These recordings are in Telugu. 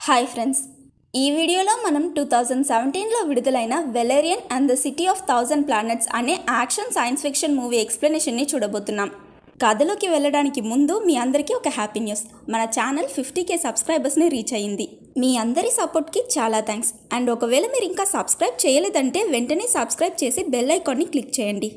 హాయ్ ఫ్రెండ్స్, ఈ వీడియోలో మనం 2017లో విడుదలైన Valyrian and the city of 1000 planets అనే యాక్షన్ సైన్స్ ఫిక్షన్ మూవీ ఎక్స్ప్లెనేషన్ని చూడబోతున్నాం. కథలోకి వెళ్ళడానికి ముందు మీ అందరికీ ఒక హ్యాపీ న్యూస్. మన ఛానల్ 50K సబ్స్క్రైబర్స్ని రీచ్ అయ్యింది. మీ అందరి సపోర్ట్కి చాలా థ్యాంక్స్. అండ్ ఒకవేళ మీరు ఇంకా సబ్స్క్రైబ్ చేయలేదంటే వెంటనే సబ్స్క్రైబ్ చేసి బెల్ ఐకాన్ని క్లిక్ చేయండి.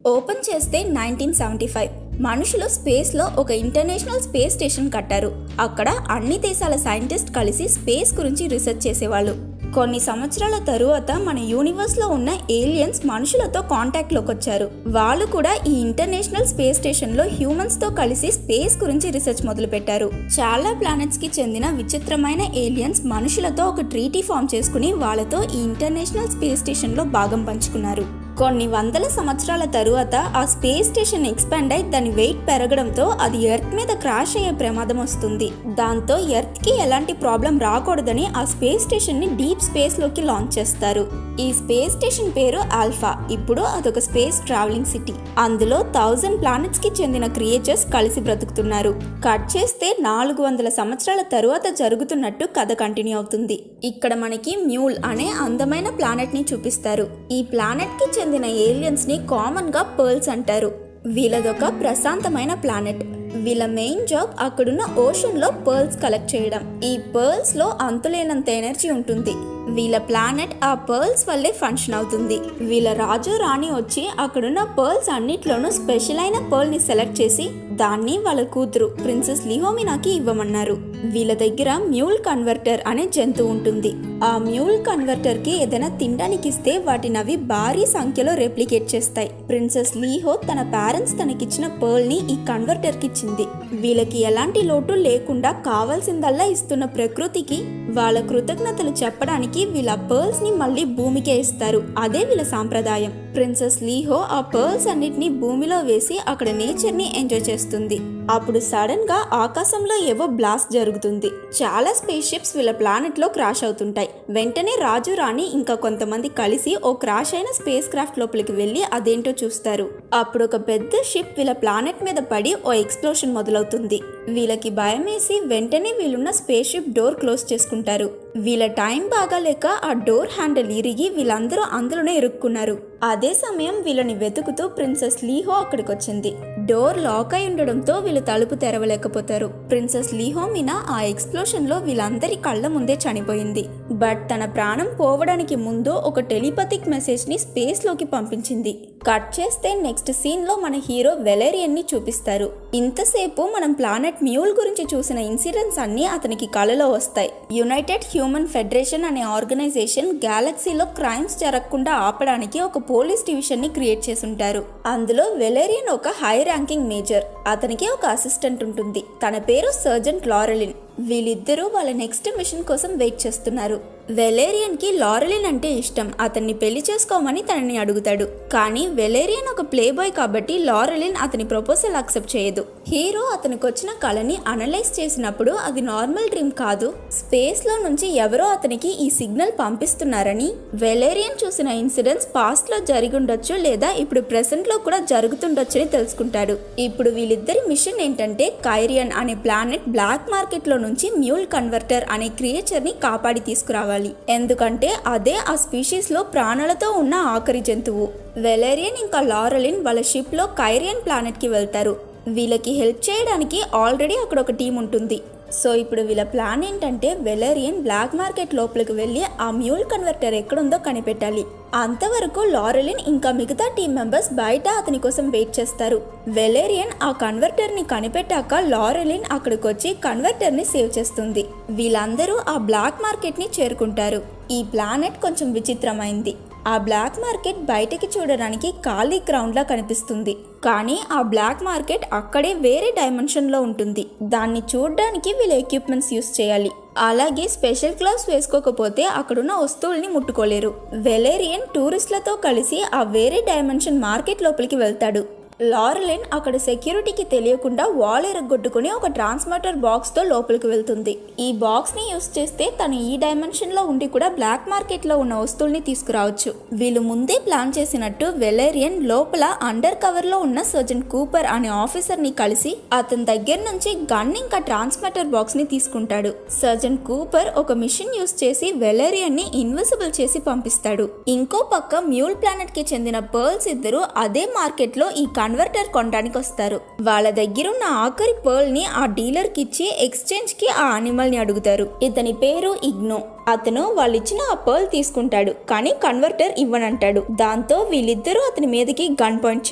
ఓపెన్ చేస్తే 1975 మనుషులు స్పేస్లో ఒక ఇంటర్నేషనల్ స్పేస్ స్టేషన్ కట్టారు. అక్కడ అన్ని దేశాల సైంటిస్ట్ కలిసి స్పేస్ గురించి రీసెర్చ్ చేసేవాళ్ళు. కొన్ని సంవత్సరాల తరువాత మన యూనివర్స్లో ఉన్న ఏలియన్స్ మనుషులతో కాంటాక్ట్లోకి వచ్చారు. వాళ్ళు కూడా ఈ ఇంటర్నేషనల్ స్పేస్ స్టేషన్లో హ్యూమన్స్తో కలిసి స్పేస్ గురించి రీసెర్చ్ మొదలుపెట్టారు. చాలా ప్లానెట్స్కి చెందిన విచిత్రమైన ఏలియన్స్ మనుషులతో ఒక ట్రీటీ ఫామ్ చేసుకుని వాళ్ళతో ఈ ఇంటర్నేషనల్ స్పేస్ స్టేషన్లో భాగం పంచుకున్నారు. కొన్ని వందల సంవత్సరాల తరువాత ఆ స్పేస్ స్టేషన్ ఎక్స్పాండ్ అయి దాని వెయిట్ పెరగడంతో అది ఎర్త్ మీద క్రాష్ అయ్యే ప్రమాదం వస్తుంది. దాంతో ఎర్త్కి ఎలాంటి ప్రాబ్లం రాకూడదని ఆ స్పేస్ స్టేషన్ని డీప్ స్పేస్లోకి లాంచ్ చేస్తారు. ఈ స్పేస్ స్టేషన్ పేరు ఆల్ఫా. ఇప్పుడు అదొక స్పేస్ ట్రావెలింగ్ సిటీ. అందులో 1000 ప్లానెట్స్కి చెందిన క్రియేచర్స్ కలిసి బ్రతుకుతున్నారు. కట్ చేస్తే 400 సంవత్సరాల తరువాత జరుగుతున్నట్టు కథ కంటిన్యూ అవుతుంది. ఇక్కడ మనకి మ్యూల్ అనే అందమైన ప్లానెట్ని చూపిస్తారు. ఈ ప్లానెట్కి చెందిన ఏలియన్స్ ని కామన్ గా పర్ల్స్ అంటారు. వీళ్ళదొక ప్రశాంతమైన ప్లానెట్. వీళ్ళ మెయిన్ జాబ్ అక్కడున్న ఓషన్ లో పర్ల్స్ కలెక్ట్ చేయడం. ఈ పర్ల్స్ లో అంతులేనంత ఎనర్జీ ఉంటుంది. వీళ్ళ ప్లానెట్ ఆ పర్ల్స్ వల్లే ఫంక్షన్ అవుతుంది. వీళ్ళ రాజు రాణి వచ్చి అక్కడున్న పర్ల్స్ అన్నిట్లోనూ స్పెషల్ అయిన పర్ల్ ని సెలెక్ట్ చేసి దాన్ని వాళ్ళ కూతురు ప్రిన్సెస్ లిహోమినాకి ఇవ్వమన్నారు. వీళ్ళ దగ్గర మ్యూల్ కన్వర్టర్ అనే జంతువు ఉంటుంది. ఆ మ్యూల్ కన్వర్టర్ కి ఏదైనా తినడానికి ఇస్తే వాటిని అవి భారీ సంఖ్యలో రెప్లికేట్ చేస్తాయి. ప్రిన్సెస్ లీహో తన పేరెంట్స్ తనకిచ్చిన పర్ల్ ని ఈ కన్వర్టర్ కి ఇచ్చింది. వీళ్ళకి ఎలాంటి లోటు లేకుండా కావాల్సిందల్లా ఇస్తున్న ప్రకృతికి వాళ్ళ కృతజ్ఞతలు చెప్పడానికి వీళ్ళ పర్ల్స్ ని మళ్ళీ భూమికే ఇస్తారు. అదే వీళ్ళ సాంప్రదాయం. ప్రిన్సెస్ లీహో ఆ పర్ల్స్ అన్నిటిని భూమిలో వేసి అక్కడ నేచర్ ని ఎంజాయ్ చేస్తుంది. అప్పుడు సడన్ గా ఆకాశంలో ఏవో బ్లాస్ట్ జరుగుతుంది. చాలా స్పేస్ షిప్స్ వీళ్ళ ప్లానెట్ లో క్రాష్ అవుతుంటాయి. వెంటనే రాజు రాణి ఇంకా కొంతమంది కలిసి ఓ క్రాష్ అయిన స్పేస్ క్రాఫ్ట్ లోపలికి వెళ్లి అదేంటో చూస్తారు. అప్పుడు ఒక పెద్ద షిప్ వీళ్ళ ప్లానెట్ మీద పడి ఓ ఎక్స్ప్లోషన్ మొదలవుతుంది. వీళ్ళకి భయం వేసి వెంటనే వీళ్ళున్న స్పేస్ షిప్ డోర్ క్లోజ్ చేసుకుంటారు. వీళ్ళ టైం బాగాలేక ఆ డోర్ హ్యాండిల్ ఇరిగి వీళ్ళందరూ అందులోనే ఇరుక్కున్నారు. అదే సమయం వీళ్ళని వెతుకుతూ ప్రిన్సెస్ లీహో అక్కడికి వచ్చింది. డోర్ లాక్ అయి ఉండడంతో వీళ్ళు తలుపు తెరవలేకపోతారు. ప్రిన్సెస్ లిహోమినా ఆ ఎక్స్ప్లోషన్ లో వీళ్ళందరి కళ్ళ ముందే చనిపోయింది. బట్ తన ప్రాణం పోవడానికి ముందు ఒక టెలిపతిక్ మెసేజ్ ని స్పేస్ లోకి పంపించింది. కట్ చేస్తే నెక్స్ట్ సీన్ లో మన హీరో వెలేరియన్ ని చూపిస్తారు. ఇంతసేపు మనం ప్లానెట్ మ్యూల్ గురించి చూసిన ఇన్సిడెంట్స్ అన్ని అతనికి కలలో వస్తాయి. యునైటెడ్ హ్యూమన్ ఫెడరేషన్ అనే ఆర్గనైజేషన్ గ్యాలక్సీలో క్రైమ్స్ జరగకుండా ఆపడానికి ఒక పోలీస్ డివిజన్ ని క్రియేట్ చేసుంటారు. అందులో వెలేరియన్ ఒక హై ర్యాంకింగ్ మేజర్. అతనికి ఒక అసిస్టెంట్ ఉంటుంది. తన పేరు సర్జెంట్ లారెలిన్. వీళ్ళిద్దరూ వాళ్ళ నెక్స్ట్ మిషన్ కోసం వెయిట్ చేస్తున్నారు. వెలేరియన్ కి లారెలిన్ అంటే ఇష్టం. అతన్ని పెళ్లి చేసుకోమని తనని అడుగుతాడు. కానీ వెలేరియన్ ఒక ప్లే బాయ్ కాబట్టి లారెలిన్ అతని ప్రపోజల్ యాక్సెప్ట్ చేయదు. హీరో అతనికి వచ్చిన కళని అనలైజ్ చేసినప్పుడు అది నార్మల్ డ్రీమ్ కాదు, స్పేస్ లో నుంచి ఎవరో అతనికి ఈ సిగ్నల్ పంపిస్తున్నారని, వెలేరియన్ చూసిన ఇన్సిడెంట్స్ పాస్ట్ లో జరిగి ఉండొచ్చు లేదా ఇప్పుడు ప్రెసెంట్ లో కూడా జరుగుతుండొచ్చు అని తెలుసుకుంటాడు. ఇప్పుడు వీళ్ళిద్దరి మిషన్ ఏంటంటే కైరియన్ అనే ప్లానెట్ బ్లాక్ మార్కెట్ లో నుంచి మ్యూల్ కన్వర్టర్ అనే క్రియేచర్ ని కాపాడి తీసుకురావాలి. ఎందుకంటే అదే ఆ స్పీషీస్ లో ప్రాణాలతో ఉన్న ఆఖరి జంతువు. వెలేరియన్ ఇంకా లారెలిన్ వాళ్ళ షిప్ లో కైరియన్ ప్లానెట్ కి వెళ్తారు. వీళ్ళకి హెల్ప్ చేయడానికి ఆల్రెడీ అక్కడ ఒక టీం ఉంటుంది. సో ఇప్పుడు వీళ్ళ ప్లాన్ ఏంటంటే వెలేరియన్ బ్లాక్ మార్కెట్ లోపలికి వెళ్ళి ఆ మ్యూల్ కన్వర్టర్ ఎక్కడుందో కనిపెట్టాలి. అంతవరకు లారెలిన్ ఇంకా మిగతా టీం మెంబర్స్ బయట అతని కోసం వెయిట్ చేస్తారు. వెలేరియన్ ఆ కన్వర్టర్ ని కనిపెట్టాక లారెలిన్ అక్కడికి వచ్చి కన్వర్టర్ ని సేవ్ చేస్తుంది. వీళ్ళందరూ ఆ బ్లాక్ మార్కెట్ ని చేరుకుంటారు. ఈ ప్లానెట్ కొంచెం విచిత్రమైంది. ఆ బ్లాక్ మార్కెట్ బయటకి చూడడానికి ఖాళీ గ్రౌండ్ లా కనిపిస్తుంది. కానీ ఆ బ్లాక్ మార్కెట్ అక్కడే వేరే డైమెన్షన్ లో ఉంటుంది. దాన్ని చూడడానికి వీళ్ళ ఎక్విప్మెంట్స్ యూస్ చేయాలి. అలాగే స్పెషల్ గ్లౌస్ వేసుకోకపోతే అక్కడున్న వస్తువుల్ని ముట్టుకోలేరు. వెలేరియన్ టూరిస్టులతో కలిసి ఆ వేరే డైమెన్షన్ మార్కెట్ లోపలికి వెళ్తాడు. లారెలిన్ అక్కడ సెక్యూరిటీకి తెలియకుండా వాల్ ఎరగొట్టుకుని ఒక ట్రాన్స్మిటర్ బాక్స్ తో లోపలికి వెళ్తుంది. ఈ బాక్స్ ని యూస్ చేస్తే తను ఈ డైమెన్షన్ లో ఉండి కూడా బ్లాక్ మార్కెట్ లో ఉన్న వస్తువుల్ని తీసుకురావచ్చు. వీళ్ళు ముందే ప్లాన్ చేసినట్టు వెలేరియన్ లోపల అండర్ కవర్ లో ఉన్న సర్జన్ కూపర్ అనే ఆఫీసర్ ని కలిసి అతని దగ్గర నుంచి గన్ ఇంకా ట్రాన్స్మిటర్ బాక్స్ ని తీసుకుంటాడు. సర్జన్ కూపర్ ఒక మిషన్ యూస్ చేసి వెలేరియన్ ని ఇన్విజిబుల్ చేసి పంపిస్తాడు. ఇంకో పక్క మ్యూల్ ప్లానెట్ కి చెందిన పర్ల్స్ ఇద్దరు అదే మార్కెట్ లో ఈ కన్వర్టర్ కొనడానికి వస్తారు. వాళ్ళ దగ్గరున్న ఆఖరి పర్ల్ ని ఆ డీలర్ కి ఇచ్చి ఎక్స్చేంజ్ కి ఆ అనిమల్ ని అడుగుతారు. ఇతని పేరు ఇగ్నో. అతను వాళ్ళిచ్చిన ఆ పర్ల్ తీసుకుంటాడు, కానీ కన్వర్టర్ ఇవ్వనంటాడు. దాంతో వీళ్ళిద్దరూ అతని మీదకి గన్ పాయింట్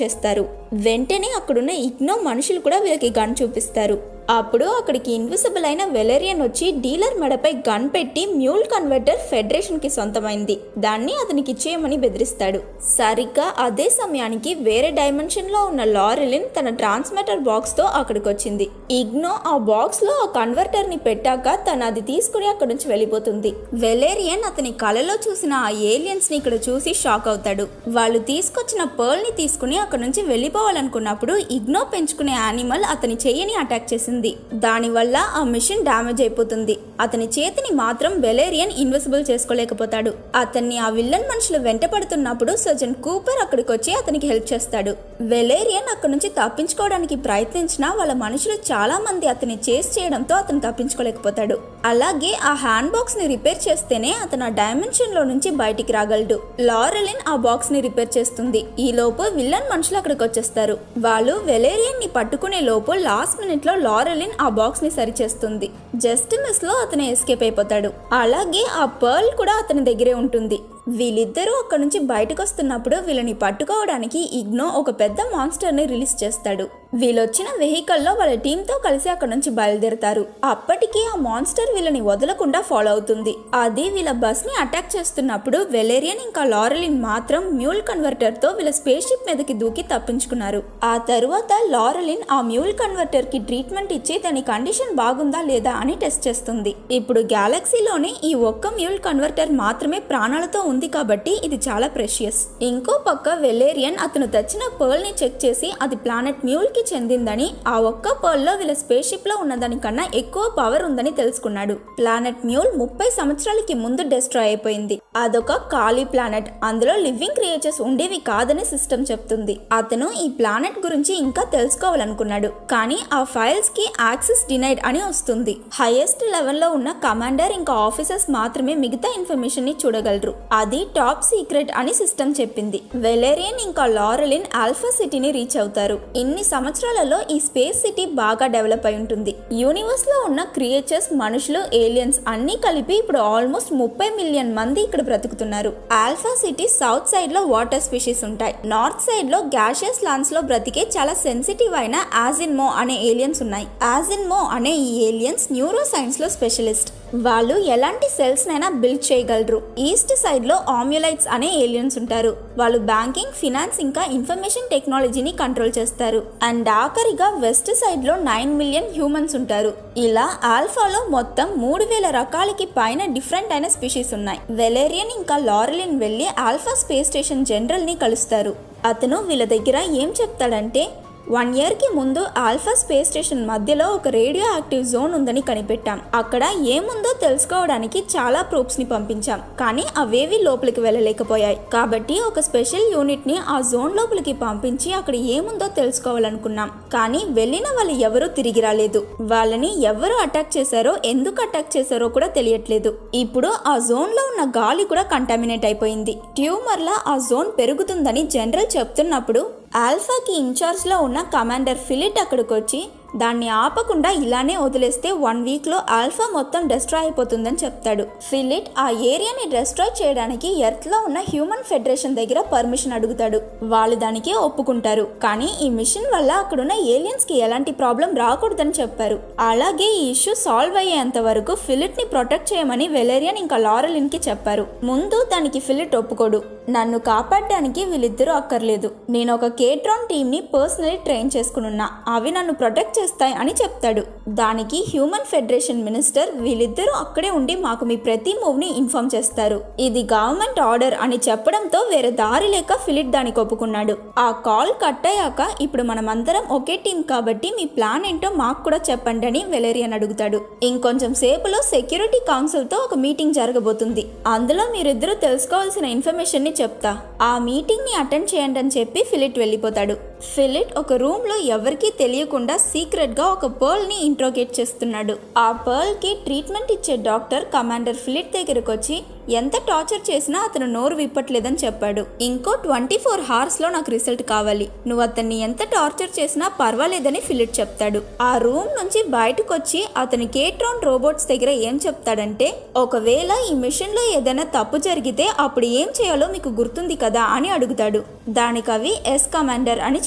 చేస్తారు. వెంటనే అక్కడున్న ఇగ్నో మనుషులు కూడా వీళ్ళకి గన్ చూపిస్తారు. అప్పుడు అక్కడికి ఇన్విజిబుల్ అయిన వెలేరియన్ వచ్చి డీలర్ మెడపై గన్ పెట్టి మ్యూల్ కన్వర్టర్ ఫెడరేషన్ కి సొంతమైంది, దాన్ని అతనికి ఇచ్చేయమని బెదిరిస్తాడు. సరిగ్గా అదే సమయానికి వేరే డైమెన్షన్ లో ఉన్న లారెలిన్ తన ట్రాన్స్మిటర్ బాక్స్ తో అక్కడికి వచ్చింది. ఇగ్నో ఆ బాక్స్ లో ఆ కన్వర్టర్ ని పెట్టాక తను అది తీసుకుని అక్కడి నుంచి వెళ్ళిపోతుంది. వెలేరియన్ అతని కలలో చూసిన ఆ ఏలియన్స్ ని ఇక్కడ చూసి షాక్ అవుతాడు. వాళ్ళు తీసుకొచ్చిన పర్ల్ ని తీసుకుని అక్కడి నుంచి వెళ్ళిపోవాలనుకున్నప్పుడు ఇగ్నో పెంచుకునే యానిమల్ అతని చెయ్యిని అటాక్ చేసింది. దానివల్ల ఆ మిషన్ డ్యామేజ్ అయిపోతుంది. అతని చేతిని మాత్రం వెలేరియన్ ఇన్విజిబుల్ చేసుకోలేకపోతాడు. అతన్ని ఆ విల్లన్ మనుషులు వెంట పడుతున్నప్పుడు సర్జన్ కూపర్ అక్కడికి వచ్చి అతనికి హెల్ప్ చేస్తాడు. వెలేరియన్ అక్కడి నుంచి తప్పించుకోవడానికి ప్రయత్నించినా వాళ్ళ మనుషులు చాలా మంది అతన్ని చేస్ చేయడంతో అతను తప్పించుకోలేకపోతాడు. అలాగే ఆ హ్యాండ్ బాక్స్ ని రిపేర్ చేస్తేనే అతను ఆ డైమెన్షన్ లో నుంచి బయటికి రాగలడు. లారెలిన్ ఆ బాక్స్ ని రిపేర్ చేస్తుంది. ఈ లోపు విల్లన్ మనుషులు అక్కడికి వచ్చేస్తారు. వాళ్ళు వెలేరియన్ ని పట్టుకునే లోపు లాస్ట్ మినిట్ లో లారెలిన్ ఆ బాక్స్ ని సరిచేస్తుంది. జస్ట్ మిస్ లో అతను ఎస్కేప్ అయిపోతాడు. అలాగే ఆ పర్ల్ కూడా అతని దగ్గరే ఉంటుంది. వీళ్ళిద్దరూ అక్కడి నుంచి బయటకు వస్తున్నప్పుడు వీళ్ళని పట్టుకోవడానికి ఇగ్నో ఒక పెద్ద మాన్స్టర్ ని రిలీజ్ చేస్తాడు. వీళ్ళొచ్చిన వెహికల్లో వాళ్ళ టీంతో కలిసి అక్కడ నుంచి బయలుదేరతారు. అప్పటికి ఆ మాన్స్టర్ వీళ్ళని వదలకుండా ఫాలో అవుతుంది. అది వీళ్ళ బస్ ని అటాక్ చేస్తున్నప్పుడు వెలేరియన్ ఇంకా లారెలిన్ మాత్రం మ్యూల్ కన్వర్టర్ తో వీళ్ళ స్పేస్ షిప్ మీదకి దూకి తప్పించుకున్నారు. ఆ తరువాత లారెలిన్ ఆ మ్యూల్ కన్వర్టర్ కి ట్రీట్మెంట్ ఇచ్చి దాని కండిషన్ బాగుందా లేదా అని టెస్ట్ చేస్తుంది. ఇప్పుడు గ్యాలక్సీలోనే ఈ ఒక్క మ్యూల్ కన్వర్టర్ మాత్రమే ప్రాణాలతో ఉంది కాబట్టి ఇది చాలా ప్రెషియస్. ఇంకో పక్క వెలేరియన్ అతను తెచ్చిన పర్ల్ ని చెక్ చేసి అది ప్లానెట్ మ్యూల్ కి చెందిందని, ఆ ఒక్క పర్ల్ లో వీళ్ళ స్పేస్ షిప్ లో ఉన్న దానికన్నా ఎక్కువ పవర్ ఉందని తెలుసుకున్నాడు. ప్లానెట్ మ్యూల్ 30 సంవత్సరాలకి ముందు డిస్ట్రాయ్ అయిపోయింది. అదొక ఖాళీ ప్లానెట్, అందులో లివింగ్ క్రియేచర్స్ ఉండేవి కాదని సిస్టమ్ చెప్తుంది. అతను ఈ ప్లానెట్ గురించి ఇంకా తెలుసుకోవాలనుకున్నాడు, కానీ ఆ ఫైల్స్ కి యాక్సెస్ డినైడ్ అని వస్తుంది. హైయెస్ట్ లెవెల్ లో ఉన్న కమాండర్ ఇంకా ఆఫీసర్స్ మాత్రమే మిగతా ఇన్ఫర్మేషన్ ని చూడగలరు. అది టాప్ సీక్రెట్ అని సిస్టమ్ చెప్పింది. వెలేరియన్ ఇంకా లారెలిన్ ఆల్ఫా సిటీని రీచ్ అవుతారు. ఇన్ని సంవత్సరాలలో ఈ స్పేస్ సిటీ బాగా డెవలప్ అయి ఉంటుంది. యూనివర్స్ లో ఉన్న క్రియేచర్స్, మనుషులు, ఏలియన్స్ అన్ని కలిపి ఇప్పుడు ఆల్మోస్ట్ 30 మిలియన్ మంది ఇక్కడ బ్రతుకుతున్నారు. ఆల్ఫా సిటీ సౌత్ సైడ్ లో వాటర్ స్పీషీస్ ఉంటాయి. నార్త్ సైడ్ లో గ్యాషియస్ లాండ్స్ లో బ్రతికే చాలా సెన్సిటివ్ అయిన ఆజిన్మో అనే ఏలియన్స్ ఉన్నాయి. ఆజిన్మో అనే ఈ ఏలియన్స్ న్యూరో సైన్స్ లో స్పెషలిస్ట్. వాళ్ళు ఎలాంటి సెల్స్ నైనా బిల్డ్ చేయగలరు. ఈస్ట్ సైడ్ లో ఆమ్యులైట్స్ అనే ఏలియన్స్ ఉంటారు. వాళ్ళు బ్యాంకింగ్, ఫినాన్స్ ఇంకా ఇన్ఫర్మేషన్ టెక్నాలజీని కంట్రోల్ చేస్తారు. అండ్ ఆఖరిగా వెస్ట్ సైడ్ లో 9 మిలియన్ హ్యూమన్స్ ఉంటారు. ఇలా ఆల్ఫాలో మొత్తం 3000 రకాలకి పైన డిఫరెంట్ అయిన స్పీషీస్ ఉన్నాయి. వెలేరియన్ ఇంకా లారెలిన్ వెళ్లి ఆల్ఫా స్పేస్ స్టేషన్ జనరల్ ని కలుస్తారు. అతను వీళ్ళ దగ్గర ఏం చెప్తాడంటే, 1 year కి ముందు ఆల్ఫా స్పేస్ స్టేషన్ మధ్యలో ఒక రేడియో యాక్టివ్ జోన్ ఉందని కనిపెట్టాం. అక్కడ ఏముందో తెలుసుకోవడానికి చాలా ప్రోబ్స్ ని పంపించాం, కానీ అవేవి లోపలికి వెళ్ళలేకపోయాయి. కాబట్టి ఒక స్పెషల్ యూనిట్ ని ఆ జోన్ లోపలికి పంపించి అక్కడ ఏముందో తెలుసుకోవాలనుకున్నాం. కానీ వెళ్ళిన వాళ్ళు ఎవరూ తిరిగి రాలేదు. వాళ్ళని ఎవరు అటాక్ చేశారో, ఎందుకు అటాక్ చేశారో కూడా తెలియట్లేదు. ఇప్పుడు ఆ జోన్ లో ఉన్న గాలి కూడా కంటామినేట్ అయిపోయింది. ట్యూమర్లా ఆ జోన్ పెరుగుతుందని జనరల్ చెప్తున్నప్పుడు ఆల్ఫాకి ఇన్ఛార్జ్ లో ఉన్న కమాండర్ ఫిలిట్ అక్కడికి వచ్చి దాన్ని ఆపకుండా ఇలానే వదిలేస్తే 1 week లో ఆల్ఫా మొత్తం డిస్ట్రాయ్ అయిపోతుందని చెప్తాడు. ఫిలిట్ ఆ ఏరియాని డిస్ట్రాయ్ చేయడానికి ఎర్త్ లో ఉన్న హ్యూమన్ ఫెడరేషన్ దగ్గర పర్మిషన్ అడుగుతాడు. వాళ్ళు దానికి ఒప్పుకుంటారు. కానీ ఈ మిషన్ వల్ల అక్కడున్న ఏలియన్స్ కి ఎలాంటి ప్రాబ్లం రాకూడదని చెప్పారు. అలాగే ఈ ఇష్యూ సాల్వ్ అయ్యేంత వరకు ఫిలిట్ ని ప్రొటెక్ట్ చేయమని వెలేరియన్ ఇంకా లారెలిన్ కి చెప్పారు. ముందు దానికి ఫిలిట్ ఒప్పుకోడు. నన్ను కాపాడడానికి వీళ్ళిద్దరూ అక్కర్లేదు. నేను ఒక కేట్రాన్ టీమ్ ని పర్సనలీ ట్రైన్ చేసుకున్నా. అవి నన్ను ప్రొటెక్ట్ చేస్తాయి అని చెప్తాడు. దానికి హ్యూమన్ ఫెడరేషన్ మినిస్టర్ వీళ్ళిద్దరూ అక్కడే ఉండి మాకు మీ ప్రతి మూవ్ని ఇన్ఫార్మ్ చేస్తారు, ఇది గవర్నమెంట్ ఆర్డర్ అని చెప్పడంతో వేరే దారి లేక ఫిలిట్ దానికి ఒప్పుకున్నాడు. ఆ కాల్ కట్ అయ్యాక ఇప్పుడు మనమందరం ఒకే టీం కాబట్టి మీ ప్లాన్ ఏంటో మాకు కూడా చెప్పండి అని వెలేరియన్ అడుగుతాడు. ఇంకొంచెం సేపులో సెక్యూరిటీ కౌన్సిల్ తో ఒక మీటింగ్ జరగబోతుంది. అందులో మీరిద్దరూ తెలుసుకోవాల్సిన ఇన్ఫర్మేషన్ ని చెప్తా, ఆ మీటింగ్ ని అటెండ్ చేయండి అని చెప్పి ఫిలిట్ వెళ్ళిపోతాడు. ఫిలిట్ ఒక రూమ్ లో ఎవరికీ తెలియకుండా సీక్రెట్ గా ఒక పర్ల్ ని ఇంట్రోగేట్ చేస్తున్నాడు. ఆ పర్ల్ కి ట్రీట్మెంట్ ఇచ్చే డాక్టర్ కమాండర్ ఫిలిట్ దగ్గరకు వచ్చి ఎంత టార్చర్ చేసినా అతను నోరు విప్పట్లేదని చెప్పాడు. ఇంకో 24 hours లో నాకు రిజల్ట్ కావాలి, నువ్వు అతన్ని ఎంత టార్చర్ చేసినా పర్వాలేదని ఫిలిట్ చెప్తాడు. ఆ రూమ్ నుంచి బయటకు వచ్చి అతని కేట్రాన్ రోబోట్స్ దగ్గర ఏం చెప్తాడంటే, ఒకవేళ ఈ మిషన్ లో ఏదైనా తప్పు జరిగితే అప్పుడు ఏం చేయాలో మీకు గుర్తుంది కదా అని అడుగుతాడు. దానికి అవి ఎస్ కమాండర్ అని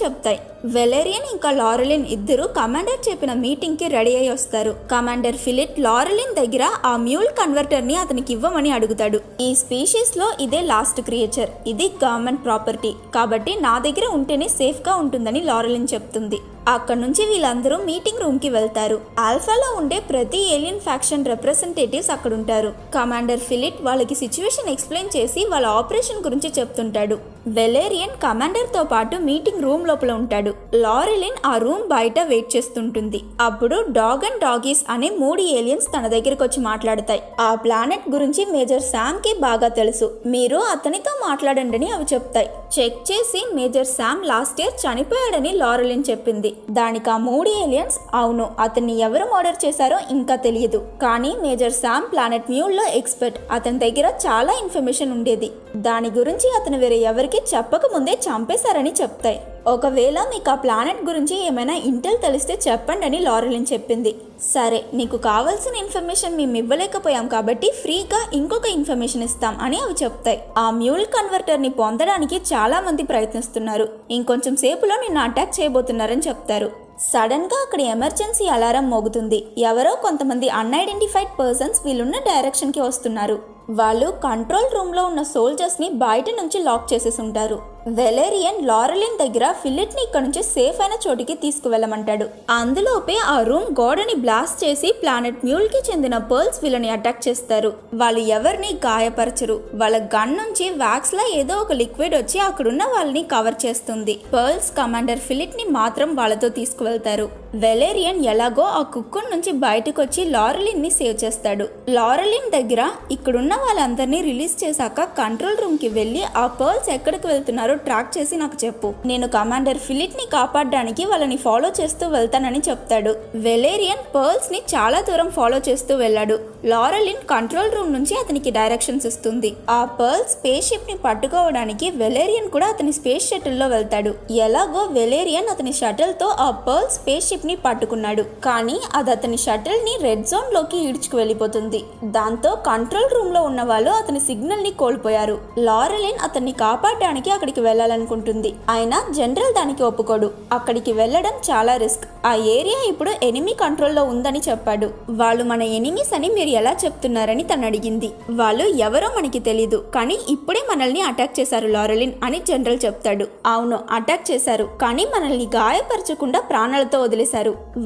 చెప్తాయి. వెలేరియన్ ఇంకా లారెలిన్ ఇద్దరు కమాండర్ చెప్పిన మీటింగ్ కి రెడీ అయి వస్తారు. కమాండర్ ఫిలిట్ లారెలిన్ దగ్గర ఆ మ్యూల్ కన్వర్టర్ ని అతనికి ఇవ్వమని అడుగుతాడు. ఈ స్పీషీస్ లో ఇదే లాస్ట్ క్రియేచర్, ఇది గవర్నమెంట్ ప్రాపర్టీ కాబట్టి నా దగ్గర ఉంటేనే సేఫ్ గా ఉంటుందని లారెలిన్ చెప్తుంది. అక్కడ నుంచి వీళ్ళందరూ మీటింగ్ రూమ్ కి వెళ్తారు. ఆల్ఫాలో ఉండే ప్రతి ఏలియన్ ఫ్యాక్షన్ రిప్రజెంటేటివ్స్ అక్కడ ఉంటారు. కమాండర్ ఫిలిట్ వాళ్ళకి సిచ్యువేషన్ ఎక్స్ప్లెయిన్ చేసి వాళ్ళ ఆపరేషన్ గురించి చెప్తుంటాడు. వెలేరియన్ కమాండర్ తో పాటు మీటింగ్ రూమ్ లోపల ఉంటాడు. లారెలిన్ ఆ రూమ్ బయట వెయిట్ చేస్తుంటుంది. అప్పుడు డాగ్ అండ్ డాగీస్ అనే 3 ఏలియన్స్ తన దగ్గరకు వచ్చి మాట్లాడతాయి. ఆ ప్లానెట్ గురించి మేజర్ శామ్ కి బాగా తెలుసు, మీరు అతనితో మాట్లాడండి అని అవి చెప్తాయి. చెక్ చేసి మేజర్ శామ్ లాస్ట్ ఇయర్ చనిపోయాడని లారెలిన్ చెప్పింది. దానికి ఆ 3 ఏలియన్స్, అవును అతన్ని ఎవరు మర్డర్ చేశారో ఇంకా తెలియదు, కానీ మేజర్ శామ్ ప్లానెట్ మ్యూల్ లో ఎక్స్పర్ట్, అతని దగ్గర చాలా ఇన్ఫర్మేషన్ ఉండేది, దాని గురించి అతను వేరే ఎవరికి చెప్పక ముందే చంపేశారని చెప్తాయి. ఒకవేళ మీకు ఆ ప్లానెట్ గురించి ఏమైనా ఇంటెల్ తెలిస్తే చెప్పండి అని లారెలిన్ చెప్పింది. సరే, నీకు కావాల్సిన ఇన్ఫర్మేషన్ మేము ఇవ్వలేకపోయాం కాబట్టి ఫ్రీగా ఇంకొక ఇన్ఫర్మేషన్ ఇస్తాం అని అవి చెప్తాయి. ఆ మ్యూల్ కన్వర్టర్ ని పొందడానికి చాలా మంది ప్రయత్నిస్తున్నారు, ఇంకొంచెం సేపులో నిన్ను అటాక్ చేయబోతున్నారని చెప్తారు. సడన్ గా అక్కడ ఎమర్జెన్సీ అలారం మోగుతుంది. ఎవరో కొంతమంది అన్ఐడెంటిఫైడ్ పర్సన్స్ వీళ్ళున్న డైరెక్షన్ కి వస్తున్నారు. వాళ్ళు కంట్రోల్ రూమ్ లో ఉన్న సోల్జర్స్ ని బయట నుంచి లాక్ చేసేసి ఉంటారు. వెలేరియన్ లారెలిన్ దగ్గర ఫిలిట్ ని ఇక్కడ నుంచి సేఫ్ అయిన చోటికి తీసుకువెళ్ళమంటాడు. అందులోపే ఆ రూమ్ గోడని బ్లాస్ట్ చేసి ప్లానెట్ మ్యూల్ కి చెందిన పర్ల్స్ వీళ్ళని అటాక్ చేస్తారు. వాళ్ళు ఎవరిని గాయపరచరు. వాళ్ళ గన్ నుంచి వ్యాక్స్ లా ఏదో ఒక లిక్విడ్ వచ్చి అక్కడున్న వాళ్ళని కవర్ చేస్తుంది. పర్ల్స్ కమాండర్ ఫిలిట్ ని మాత్రం వాళ్ళతో తీసుకువెళ్తారు. వెలేరియన్ ఎలాగో ఆ కుక్కున్ నుంచి బయటకు వచ్చి లారెలిన్ ని సేవ్ చేస్తాడు. లారెలిన్ దగ్గర ఇక్కడున్న వాళ్ళందరినీ రిలీజ్ చేశాక కంట్రోల్ రూమ్ కి వెళ్లి ఆ పర్ల్స్ ఎక్కడికి వెళ్తున్నారో ట్రాక్ చేసి నాకు చెప్పు, నేను కమాండర్ ఫిలిట్ ని కాపాడడానికి వాళ్ళని ఫాలో చేస్తూ వెళ్తానని చెప్తాడు. వెలేరియన్ పర్ల్స్ ని చాలా దూరం ఫాలో చేస్తూ వెళ్ళాడు. లారెలిన్ కంట్రోల్ రూమ్ నుంచి అతనికి డైరెక్షన్స్ ఇస్తుంది. ఆ పర్ల్స్ స్పేస్ షిప్ ని పట్టుకోవడానికి వెలేరియన్ కూడా అతని స్పేస్ షటిల్ లో వెళ్తాడు. ఎలాగో వెలేరియన్ అతని షటిల్ తో ఆ పర్ల్స్ స్పేస్ షిప్ ని పట్టుకున్నాడు, కానీ అది అతని షటిల్ ని రెడ్ జోన్ లోకి ఈడ్చుకు వెళ్ళిపోతుంది. దాంతో కంట్రోల్ రూమ్ లో ఉన్న వాళ్ళు అతని సిగ్నల్ ని కోల్పోయారు. లారెలిన్ అతన్ని కాపాడడానికి అక్కడికి వెళ్ళాలనుకుంటుంది, అయినా జనరల్ దానికి ఒప్పుకోడు. అక్కడికి వెళ్ళడం చాలా రిస్క్, ఆ ఏరియా ఇప్పుడు ఎనిమీ కంట్రోల్లో ఉందని చెప్పాడు. వాళ్ళు మన ఎనిమీస్ అని మీరు ఎలా చెప్తున్నారని తను అడిగింది. వాళ్ళు ఎవరో మనకి తెలీదు, కానీ ఇప్పుడే మనల్ని అటాక్ చేశారు లారెలిన్ అని జనరల్ చెప్తాడు. అవును అటాక్ చేశారు, కానీ మనల్ని గాయపరచకుండా ప్రాణాలతో వదిలేశారు.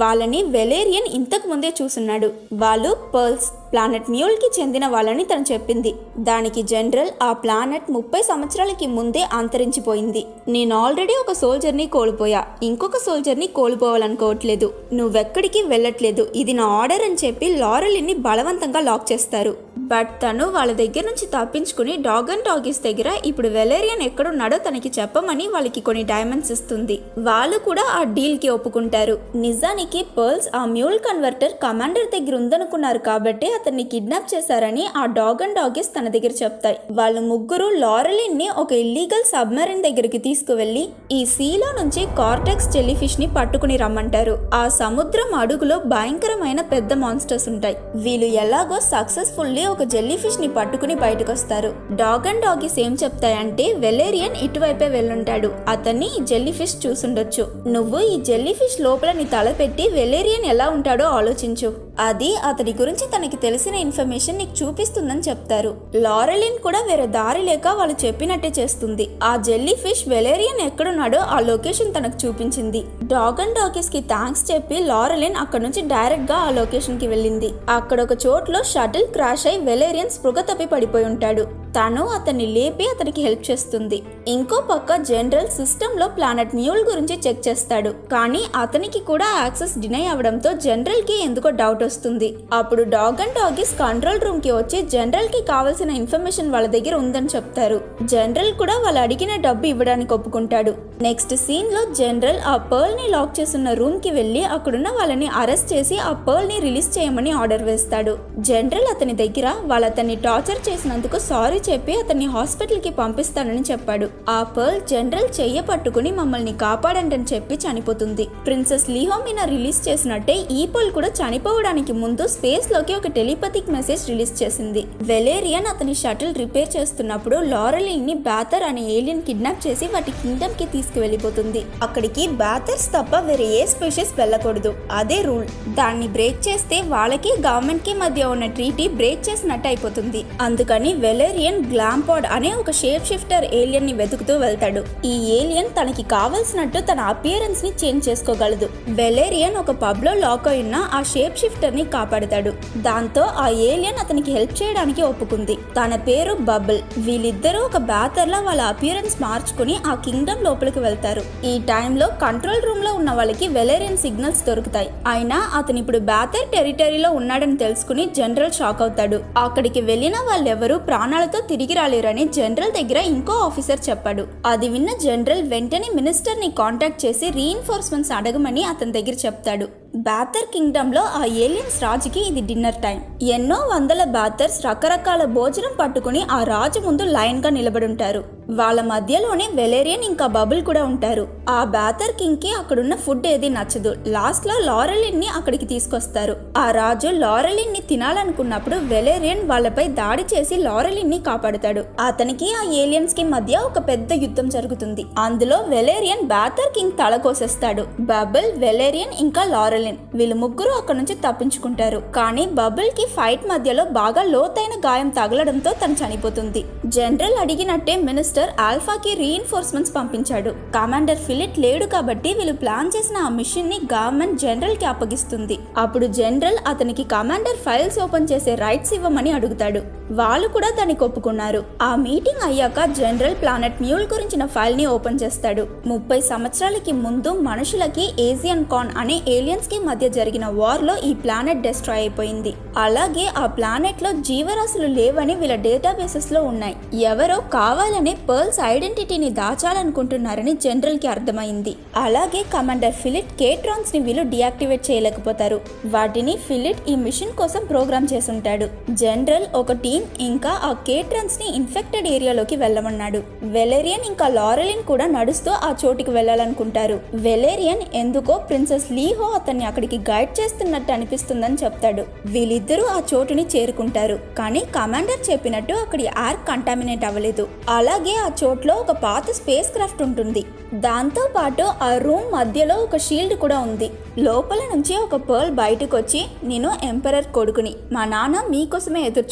వాళ్ళని వెలేరియన్ ఇంతకు ముందే చూసున్నాడు. వాళ్ళు పర్ల్స్ ప్లానెట్ మ్యూల్ కి చెందిన వాళ్ళని తను చెప్పింది. దానికి జనరల్, ఆ ప్లానెట్ 30 సంవత్సరాలకి ముందే అంతరించిపోయింది. నేను ఆల్రెడీ ఒక సోల్జర్ని కోల్పోయా, ఇంకొక సోల్జర్ని కోల్పోవాలనుకోవట్లేదు, నువ్వెక్కడికి వెళ్ళట్లేదు, ఇది నా ఆర్డర్ అని చెప్పి లారెలిన్ ని బలవంతంగా లాక్ చేస్తారు. బట్ తను వాళ్ళ దగ్గర నుంచి తప్పించుకుని డాగ్ అండ్ డాగీస్ దగ్గర ఇప్పుడు వెలేరియన్ ఎక్కడున్నాడో తనకి చెప్పమని వాళ్ళకి కొన్ని డైమండ్స్ ఇస్తుంది. వాళ్ళు కూడా ఆ డీల్ కి ఒప్పుకుంటారు. నిజానికి పర్ల్స్ ఆ మ్యూల్ కన్వర్టర్ కమాండర్ దగ్గర ఉందనుకున్నారు కాబట్టి అతన్ని కిడ్నాప్ చేశారని ఆ డాగ్ అండ్ డాగీస్ తన దగ్గర చెప్తాయి. వాళ్ళు ముగ్గురు లారెలిన్ ని ఒక ఇల్లీగల్ సబ్మరీన్ దగ్గరికి తీసుకువెళ్లి ఈ సీలో నుంచి కార్టెక్స్ జెల్లీ ఫిష్ ని పట్టుకుని రమ్మంటారు. ఆ సముద్రం అడుగులో భయంకరమైన పెద్ద మాన్స్టర్స్ ఉంటాయి. వీళ్ళు ఎలాగో సక్సెస్ఫుల్లీ ఒక జెల్లీ ఫిష్ ని పట్టుకుని బయటకు వస్తారు. డాగ్ అండ్ డాగీస్ ఏం చెప్తాయంటే వెలేరియన్ ఇటువైపే వెళ్ళుంటాడు, అతన్ని ఈ జెల్లీ ఫిష్ చూసుండొచ్చు. నువ్వు ఈ జెల్లీ ఫిష్ లోపల నీ తల పెట్టి వెలేరియన్ ఎలా ఉంటాడో ఆలోచించు, అది అతని గురించి తనకి తెలిసిన ఇన్ఫర్మేషన్ నీకు చూపిస్తుందని చెప్తారు. లారెలిన్ కూడా వేరే దారి లేక వాళ్ళు చెప్పినట్టే చేస్తుంది. ఆ జెల్లీ ఫిష్ వెలేరియన్ ఎక్కడున్నాడో ఆ లొకేషన్ తనకు చూపించింది. డాగ్ అండ్ డాకీస్ కి థ్యాంక్స్ చెప్పి లారెలిన్ అక్కడ నుంచి డైరెక్ట్ గా ఆ లొకేషన్ కి వెళ్ళింది. అక్కడ ఒక చోట్లో షటిల్ క్రాష్ అయి వెలేరియన్ స్పృహ తప్పి పడిపోయి ఉంటాడు. తను అతన్ని లేపి అతనికి హెల్ప్ చేస్తుంది. ఇంకో పక్క జనరల్ సిస్టమ్ లో ప్లానెట్ మ్యూల్ గురించి చెక్ చేస్తాడు. కానీ అతనికి కూడా యాక్సెస్ డినై అవడంతో జనరల్ కి ఎందుకో డౌట్ వస్తుంది. అప్పుడు dog and doggies control room కి వచ్చి జనరల్ కి కావాల్సిన ఇన్ఫర్మేషన్ వాళ్ళ దగ్గర ఉందని చెప్తారు. జనరల్ కూడా వాళ్ళు అడిగిన డబ్బు ఇవ్వడానికి ఒప్పుకుంటాడు. నెక్స్ట్ సీన్ లో జనరల్ ఆ పర్ల్ ని లాక్ చేస్తున్న రూమ్ కి వెళ్లి అక్కడున్న వాళ్ళని అరెస్ట్ చేసి ఆ పర్ల్ ని రిలీజ్ చేయమని ఆర్డర్ వేస్తాడు. జనరల్ అతని దగ్గర వాళ్ళతన్ని టార్చర్ చేసినందుకు సారీ చెప్పి అతన్ని హాస్పిటల్ కి పంపిస్తానని చెప్పాడు. ఆ పర్ల్ జనరల్ చెయ్య పట్టుకుని మమ్మల్ని కాపాడండి చెప్పి చనిపోతుంది. ప్రిన్సెస్ లిహోమినా రిలీజ్ చేసినట్టే ఈ పర్ల్ కూడా చనిపోవడానికి ముందు స్పేస్ లోకి ఒక టెలిపతిక్ మెసేజ్ రిలీజ్ చేసింది. వెలేరియన్ అతని షటిల్ రిపేర్ చేస్తున్నప్పుడు లారెలిన్ ని బాథర్ అనే ఏలియన్ కిడ్నాప్ చేసి వాటి కింగ్డమ్ కి తీసుకువెళ్ళిపోతుంది. అక్కడికి బాథర్స్ తప్ప వేరే ఏ స్పీషీస్ వెళ్ళకూడదు, అదే రూల్. దాన్ని బ్రేక్ చేస్తే వాళ్ళకి గవర్నమెంట్ కి మధ్య ఉన్న ట్రీటీ బ్రేక్ చేసినట్టు అయిపోతుంది. అందుకని వెలేరియన్ గ్లాంపాడ్ అనే ఒక షేప్ షిఫ్టర్ ఏలియన్ ని వెతుకుతూ వెళ్తాడు. ఈ ఏలియన్ తనకి కావలసినట్టు తన అపియరెన్స్ ని చేంజ్ చేసుకోగలదు. వెలేరియన్ ఒక పబ్ లో లాక్ అయిన ఆ షేప్ షిఫ్టర్ ని కాపాడతాడు. దాంతో ఆ ఏలియన్ అతనికి హెల్ప్ చేయడానికి ఒప్పుకుంది. తన పేరు బబుల్. వీళ్ళిద్దరూ ఒక బాథర్ లా వాళ్ళ అపియరెన్స్ మార్చుకుని ఆ కింగ్డమ్ లోపలికి వెళ్తారు. ఈ టైంలో కంట్రోల్ రూమ్ లో ఉన్న వాళ్ళకి వెలేరియన్ సిగ్నల్స్ దొరుకుతాయి. అయినా అతను ఇప్పుడు బాథర్ టెరిటరీలో ఉన్నాడని తెలుసుకుని జనరల్ షాక్ అవుతాడు. అక్కడికి వెళ్లిన వాళ్ళెవరూ ప్రాణాలతో తిరిగి రాలేరని జనరల్ దగ్గర ఇంకో ఆఫీసర్ చెప్పాడు. అది విన్న జనరల్ వెంటనే మినిస్టర్ ని కాంటాక్ట్ చేసి రీఇన్ఫోర్స్మెంట్స్ అడగమని అతని దగ్గర చెప్తాడు. బాథర్ కింగ్డమ్ లో ఆ ఏలియన్స్ రాజుకి ఇది డిన్నర్ టైం. ఎన్నో వందల బాథర్స్ రకరకాల భోజనం పట్టుకుని ఆ రాజు ముందు లైన్ గా నిలబడుంటారు. వాళ్ళ మధ్యలోనే వెలేరియన్ ఇంకా బబుల్ కూడా ఉంటారు. ఆ బాథర్ కింగ్ కి అక్కడున్న ఫుడ్ ఏది నచ్చదు. లాస్ట్ లో లారెలిన్ ని అక్కడికి తీసుకొస్తారు. ఆ రాజు లారెలిన్ ని తినాలనుకున్నప్పుడు వెలేరియన్ వాళ్ళపై దాడి చేసి లారెలిన్ ని కాపాడుతాడు. అతనికి ఆ ఏలియన్స్ కి మధ్య ఒక పెద్ద యుద్ధం జరుగుతుంది. అందులో వెలేరియన్ బాథర్ కింగ్ తల కోసేస్తాడు. బబుల్, వెలేరియన్ ఇంకా లారెలిన్ వీళ్ళు ముగ్గురు అక్కడ నుంచి తప్పించుకుంటారు. కానీ బబుల్ కి ఫైట్ మధ్యలో బాగా లోతైన గాయం తగలడంతో తను చనిపోతుంది. జనరల్ అడిగినట్టే మినిస్టర్ ఆల్ఫాకి రీఇన్ఫోర్స్మెంట్స్ పంపించాడు. కమాండర్ ఫిలిట్ లేడు కాబట్టి వీళ్ళు ప్లాన్ చేసిన ఆ మిషన్ ని గవర్నమెంట్ జనరల్ కి అప్పగిస్తుంది. అప్పుడు జనరల్ అతనికి కమాండర్ ఫైల్స్ ఓపెన్ చేసే రైట్స్ ఇవ్వమని అడుగుతాడు. వాళ్ళు కూడా దానికి ఒప్పుకున్నారు. ఆ మీటింగ్ అయ్యాక జనరల్ ప్లానెట్ మ్యూల్ గురించిన ఫైల్ ని ఓపెన్ చేస్తాడు. 30 సంవత్సరాలకి ముందు మనుషులకి ఏజియన్ కాన్ అనే ఏలియన్స్ కి మధ్య జరిగిన వార్ లో ఈ ప్లానెట్ డిస్ట్రాయ్ అయిపోయింది. అలాగే ఆ ప్లానెట్ లో జీవరాశులు లేవని వీళ్ళ డేటాబేసెస్ లో ఉన్నాయి. ఎవరో కావాలనే పర్ల్స్ ఐడెంటిటీని దాచాలనుకుంటున్నారని జనరల్ కి అర్థమైంది. అలాగే కమాండర్ ఫిలిట్ కేట్రాన్స్ ని వీళ్ళు డియాక్టివేట్ చేయలేకపోతారు. వాటిని ఫిలిట్ ఈ మిషన్ కోసం ప్రోగ్రామ్ చేసుంటాడు. జనరల్ ఒక టీం ఇంకా ఆ కేట్రాన్స్ ని ఇన్ఫెక్టెడ్ ఏరియాలోకి వెళ్ళమన్నాడు. వెలేరియన్ ఇంకా లారెలిన్ కూడా నడుస్తూ ఆ చోటికి వెళ్ళాలనుకుంటారు. వెలేరియన్ ఎందుకో ప్రిన్సెస్ లీహో అతన్ని అక్కడికి గైడ్ చేస్తున్నట్టు అనిపిస్తుందని చెప్తాడు. వీళ్ళిద్దరూ ఆ చోటుని చేరుకుంటారు. కానీ కమాండర్ చెప్పినట్టు అక్కడి ఎయిర్ కంటామినేట్ అవ్వలేదు. అలాగే ఆ చోట్లో ఒక పాత స్పేస్ క్రాఫ్ట్ ఉంటుంది. దాంతో పాటు ఆ రూమ్ మధ్యలో ఒక షీల్డ్ కూడా ఉంది. లోపల నుంచి ఒక పర్ల్ బయటకు వచ్చి, నేను ఎంపరర్ కొడుకుని, మా నాన్న మీకోసమే ఎదురు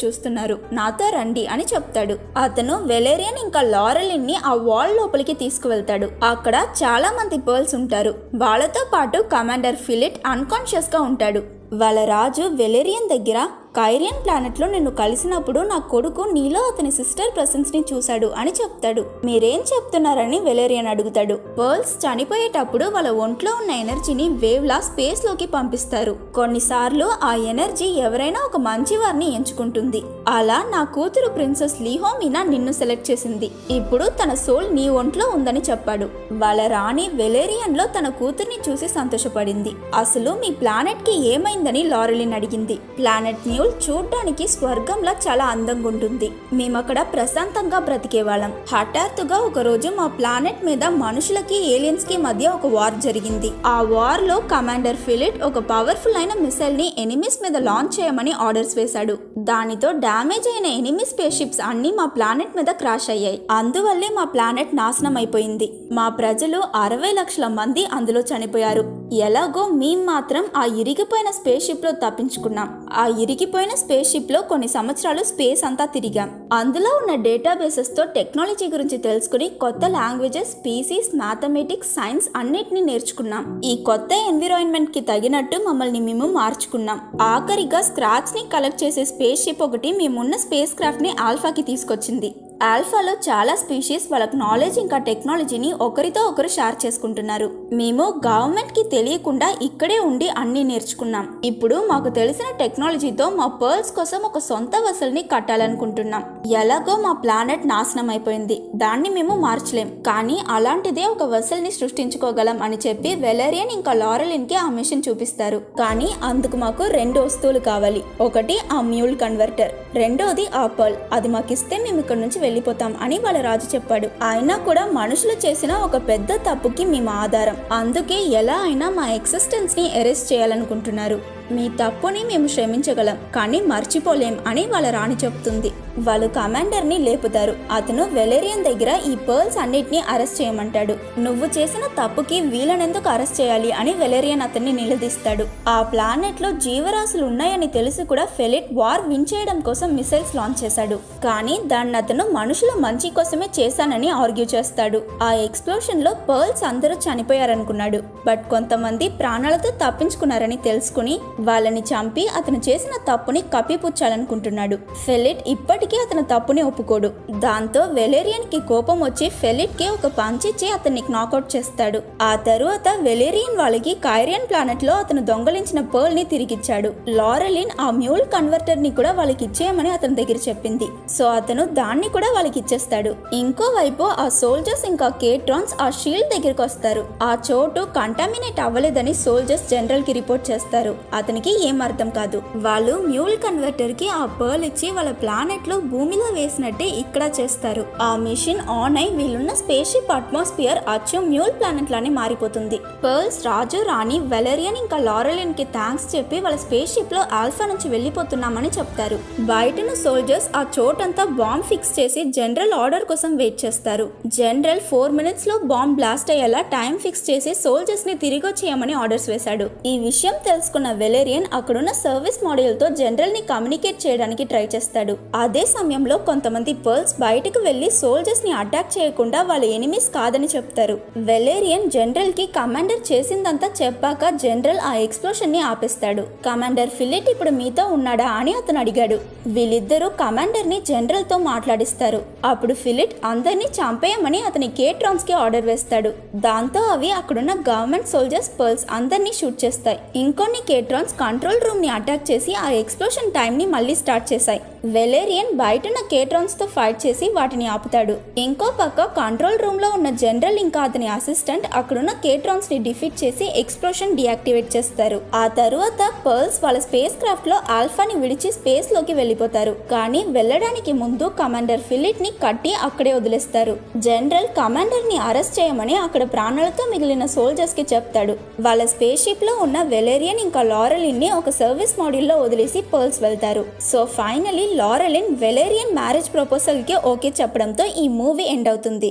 చూస్తున్నారు, నాతో రండి అని చెప్తాడు. అతను వెలేరియన్ ఇంకా లారెలిన్ ని ఆ వాల్ లోపలికి తీసుకువెళ్తాడు. అక్కడ చాలా మంది పర్ల్స్ ఉంటారు. వాళ్ళతో పాటు కమాండర్ ఫిలిట్ అన్కాన్షియస్ గా ఉంటాడు. వాళ్ళ రాజు వెలేరియన్ దగ్గర కైరియన్ ప్లానెట్ లో నిన్ను కలిసినప్పుడు నా కొడుకు నీలో అతని సిస్టర్ ప్రెసెన్స్ ని చూశాడు అని చెప్తాడు. మీరేం చెప్తున్నారని వెలేరియన్ అడుగుతాడు. పర్ల్స్ చనిపోయేటప్పుడు వాళ్ళ ఒంట్లో ఉన్న ఎనర్జీని వేవ్ లా స్పేస్ లోకి పంపిస్తారు. కొన్నిసార్లు ఆ ఎనర్జీ ఎవరైనా ఒక మంచి వారిని ఎంచుకుంటుంది. అలా నా కూతురు ప్రిన్సెస్ లిహోమినా నిన్ను సెలెక్ట్ చేసింది. ఇప్పుడు తన సోల్ నీ ఒంట్లో ఉందని చెప్పాడు. వాళ్ళ రాణి వెలేరియన్ లో తన కూతుర్ని చూసి సంతోషపడింది. అసలు మీ ప్లానెట్ కి ఏమైందని లారెలిన్ అడిగింది. ప్లానెట్ న్యూ చూడ్డానికి స్వర్గంలా చాలా అందంగా ఉంటుంది. మేమక్కడ ప్రశాంతంగా బ్రతికేవాళ్ళం. హఠాత్తుగా ఒక రోజు మా ప్లానెట్ మీద మనుషులకి ఏలియన్స్ కి మధ్య ఒక వార్ జరిగింది. ఆ వార్ లో కమాండర్ ఫిలిట్ ఒక పవర్ఫుల్ అయిన మిసైల్ ని ఎనిమీస్ మీద లాంచ్ చేయమని ఆర్డర్స్ వేశాడు. దానితో డ్యామేజ్ అయిన ఎనిమీ స్పేస్ షిప్స్ అన్ని మా ప్లానెట్ మీద క్రాష్ అయ్యాయి. అందువల్లే మా ప్లానెట్ నాశనం అయిపోయింది. మా ప్రజలు 60 లక్షల మంది అందులో చనిపోయారు. ఎలాగో మేము మాత్రం ఆ ఇరిగిపోయిన స్పేస్ షిప్ లో తప్పించుకున్నాం. ఆ ఇరిగిపోయిన స్పేస్ షిప్ లో కొన్ని సంవత్సరాలు స్పేస్ అంతా తిరిగాం. అందులో ఉన్న డేటాబేసెస్ తో టెక్నాలజీ గురించి తెలుసుకుని కొత్త లాంగ్వేజెస్, స్పీసీస్, మ్యాథమెటిక్స్, సైన్స్ అన్నిటినీ నేర్చుకున్నాం. ఈ కొత్త ఎన్విరాన్మెంట్ కి తగినట్టు మమ్మల్ని మేము మార్చుకున్నాం. ఆఖరిగా స్క్రాచ్ ని కలెక్ట్ చేసే స్పేస్ షిప్ ఒకటి మేమున్న స్పేస్ క్రాఫ్ట్ ని ఆల్ఫాకి తీసుకొచ్చింది. ఆల్ఫాలో చాలా స్పీషీస్ వాళ్ళకు నాలెడ్జ్ ఇంకా టెక్నాలజీని ఒకరితో ఒకరు షేర్ చేసుకుంటున్నారు. మేము గవర్నమెంట్ కి తెలియకుండా ఇక్కడే ఉండి అన్ని నేర్చుకున్నాం. ఇప్పుడు మాకు తెలిసిన టెక్నాలజీతో మా పర్ల్స్ కోసం ఒక సొంత వెసల్ని కట్టాలనుకుంటున్నాం. ఎలాగో మా ప్లానెట్ నాశనం అయిపోయింది, దాన్ని మేము మార్చలేం, కానీ అలాంటిదే ఒక వెసల్ని సృష్టించుకోగలం అని చెప్పి వెలేరియన్ ఇంకా లారెలిన్ కి ఆ మిషన్ చూపిస్తారు. కానీ అందుకు మాకు 2 వస్తువులు కావాలి. ఒకటి ఆ మ్యూల్ కన్వర్టర్, రెండోది ఆ పర్ల్. అది మాకిస్తే మేము ఇక్కడ నుంచి వెళ్ళిపోతాం అని వాళ్ళ రాజు చెప్పాడు. అయినా కూడా మనుషులు చేసిన ఒక పెద్ద తప్పుకి మేము ఆధారం, అందుకే ఎలా అయినా మా ఎగ్జిస్టెన్స్ ని ఎరేస్ చేయాలనుకుంటున్నారు. మీ తప్పుని మేము క్షమించగలం, కానీ మర్చిపోలేం అని వాళ్ళ రాణి చెప్తుంది. వాళ్ళు కమాండర్ ని లేపుతారు. అతను వెలేరియన్ దగ్గర ఈ పర్ల్స్ అన్నిటిని అరెస్ట్ చేయమంటాడు. నువ్వు చేసిన తప్పుకి వీళ్ళనెందుకు అరెస్ట్ చేయాలి అని వెలేరియన్ అతన్ని నిలదీస్తాడు. ఆ ప్లానెట్ లో జీవరాశులు ఉన్నాయని తెలిసి కూడా ఫెలిట్ వార్ విన్ చేయడం కోసం మిసైల్స్ లాంచ్ చేశాడు. కానీ దాన్ని అతను మనుషుల మంచి కోసమే చేశానని ఆర్గ్యూ చేస్తాడు. ఆ ఎక్స్ప్లోషన్ లో పర్ల్స్ అందరూ చనిపోయారనుకున్నాడు. బట్ కొంతమంది ప్రాణాలతో తప్పించుకున్నారని తెలుసుకుని వాళ్ళని చంపి అతను చేసిన తప్పుని కప్పిపుచ్చాలనుకుంటున్నాడు. ఫెలిట్ ఇప్పటికీ అతను తప్పుని ఒప్పుకోడు. దాంతో వెలేరియన్ కి కోపం వచ్చి ఫెలిట్ కి ఒక పంచ్ ఇచ్చి అతన్ని నాకౌట్ చేస్తాడు. ఆ తరువాత వెలేరియన్ వాళ్ళకి కైరియన్ ప్లానెట్ లో అతను దొంగలించిన పర్ల్ ని తిరిగిచ్చాడు. లారెలిన్ ఆ మ్యూల్ కన్వర్టర్ ని కూడా వాళ్ళకి ఇచ్చేయమని అతని దగ్గర చెప్పింది. సో అతను దాన్ని కూడా వాళ్ళకి ఇచ్చేస్తాడు. ఇంకోవైపు ఆ సోల్జర్స్ ఇంకా కేట్రాన్స్ ఆ షీల్డ్ దగ్గరికి వస్తారు. ఆ చోటు కంటామినేట్ అవ్వలేదని సోల్జర్స్ జనరల్ కి రిపోర్ట్ చేస్తారు. అతనికి ఏం అర్థం కాదు. వాళ్ళు మ్యూల్ కన్వర్టర్ కి ఆ పర్ల్ ఇచ్చి వాళ్ళ ప్లానెట్ లో భూమిలో వేసినట్టే ఇక్కడ చేస్తారు. ఆ మిషన్ ఆన్ అయి వీళ్ళున్న స్పేస్ షిప్ అట్మాస్ఫియర్ అచ్చు మ్యూల్ ప్లానెట్ లానే మారిపోతుంది. పర్ల్స్ రాజు, రాణి, వెలేరియన్ ఇంకా లారెలిన్ కి థ్యాంక్స్ చెప్పి వాళ్ళ స్పేస్ షిప్ లో ఆల్ఫా నుంచి వెళ్ళిపోతున్నామని చెప్తారు. బయటను సోల్జర్స్ ఆ చోటంతా బాంబ్ ఫిక్స్ చేసి జనరల్ ఆర్డర్ కోసం వెయిట్ చేస్తారు. జనరల్ 4 minutes లో బాంబ్ బ్లాస్ట్ అయ్యేలా టైం ఫిక్స్ చేసి సోల్జర్స్ ని తిరిగి వచ్చేయమని ఆర్డర్స్ వేశాడు. ఈ విషయం తెలుసుకున్న వెలేరియన్ అక్కడున్న సర్వీస్ మాడ్యూల్ తో జనరల్ ని కమ్యూనికేట్ చేయడానికి ట్రై చేస్తాడు. అదే సమయంలో కొంతమంది పర్ల్స్ బయటకు వెళ్లి సోల్జర్స్ ని అటాక్ చేయకుండా వాళ్ళ ఎనిమీస్ కాదని చెప్తారు. వెలేరియన్ జనరల్ కి కమాండర్ చేసిందంతా చెప్పాక జనరల్ ఆ ఎక్స్ప్లోషన్ ని ఆపేస్తాడు. కమాండర్ ఫిలిట్ ఇప్పుడు మీతో ఉన్నాడా అని అతను అడిగాడు. వీళ్ళిద్దరూ కమాండర్ ని జనరల్ తో మాట్లాడిస్తారు. అప్పుడు ఫిలిట్ అందరినీ చంపేయమని అతని కేట్రాన్స్ కి ఆర్డర్ వేస్తాడు. దాంతో అవి అక్కడున్న గవర్నమెంట్ సోల్జర్స్ పర్ల్స్ అందరినీ షూట్ చేస్తాయి. ఇంకొన్ని కేట్రాన్స్ కంట్రోల్ రూమ్ ని అటాక్ చేసి ఆ ఎక్స్ప్లోషన్ టైం ని మళ్ళీ స్టార్ట్ చేశాయి. వెలేరియన్ బయటన్న కేట్రాన్స్ తో ఫైట్ చేసి వాటిని ఆపుతాడు. ఇంకో పక్క కంట్రోల్ రూమ్ లో ఉన్న జనరల్ ఇంకా అతని అసిస్టెంట్ అక్కడున్న కేట్రాన్స్ ని డిఫీట్ చేసి ఎక్స్ప్లోషన్ డియాక్టివేట్ చేస్తారు. ఆ తరువాత పర్ల్స్ వాళ్ళ స్పేస్ క్రాఫ్ట్ లో ఆల్ఫాని విడిచి స్పేస్ లోకి వెళ్ళిపోతారు. కానీ వెళ్ళడానికి ముందు కమాండర్ ఫిలిట్ ని కట్టి అక్కడే వదిలేస్తారు. జనరల్ కమాండర్ ని అరెస్ట్ చేయమని అక్కడ ప్రాణాలతో మిగిలిన సోల్జర్స్ కి చెప్తాడు. వాళ్ళ స్పేస్ షిప్ లో ఉన్న వెలేరియన్ ఇంకా లారెలిన్ ని ఒక సర్వీస్ మాడ్యూల్ లో వదిలేసి పర్ల్స్ వెళ్తారు. So finally Laureline Valerian marriage proposal కి ఓకే చెప్పడంతో ఈ మూవీ ఎండ్ అవుతుంది.